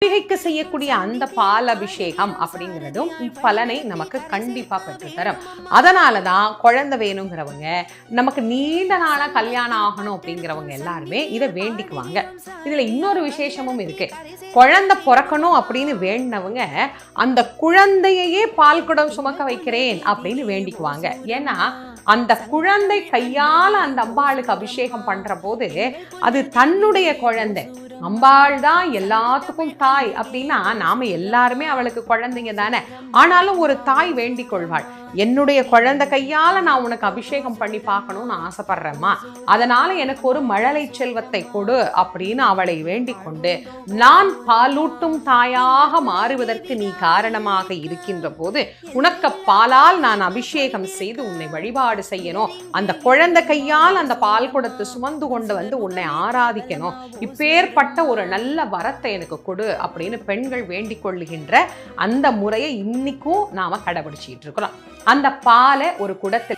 அம்பிகைக்கு செய்யக்கூடிய அந்த பால் அபிஷேகம் அப்படிங்கிறதும் பலனை நமக்கு கண்டிப்பா பெற்றுத்தரும். அதனாலதான் குழந்தை வேணுங்கிறவங்க, நமக்கு நீண்ட நாளா கல்யாணம் ஆகணும் அப்படிங்கிறவங்க எல்லாருமே இதை வேண்டிக்குவாங்க. இதுல இன்னொரு விசேஷமும் இருக்கு. குழந்தை பிறக்கணும் அப்படின்னு வேண்டினவங்க அந்த குழந்தையே பால் குடம் சுமக்க வைக்கிறேன் அப்படின்னு வேண்டிக்குவாங்க. ஏன்னா அந்த குழந்தை கையால அந்த அம்பாளுக்கு அபிஷேகம் பண்ற போது அது தன்னுடைய குழந்தை. அம்பாள் தான் எல்லாத்துக்கும் தாய் அப்படின்னா நாம எல்லாருமே அவளுக்கு குழந்தைங்க தானே. ஆனாலும் ஒரு தாய் வேண்டிக் கொள்வாள், என்னுடைய குழந்தை கையால நான் உனக்கு அபிஷேகம் பண்ணி பார்க்கணும்னு ஆசைப்படுறேம்மா, அதனால எனக்கு ஒரு மழலை செல்வத்தை கொடு அப்படின்னு அவளை வேண்டிக் கொண்டு, நான் பாலூட்டும் தாயாக மாறுவதற்கு நீ காரணமாக இருக்கின்ற போது உனக்கு பாலால் நான் அபிஷேகம் செய்து உன்னை வழிபாடு செய்யணும், அந்த குழந்தை கையால் அந்த பால் குடத்தை சுமந்து கொண்டு வந்து உன்னை ஆராதிக்கணும், இப்பேற்பட்ட ஒரு நல்ல வரத்தை எனக்கு கொடு அப்படின்னு பெண்கள் வேண்டிக் கொள்ளுகின்ற அந்த முறையை இன்னைக்கும் நாம கடைபிடிச்சிட்டு இருக்கிறோம். அந்த பாலை ஒரு குடத்தில்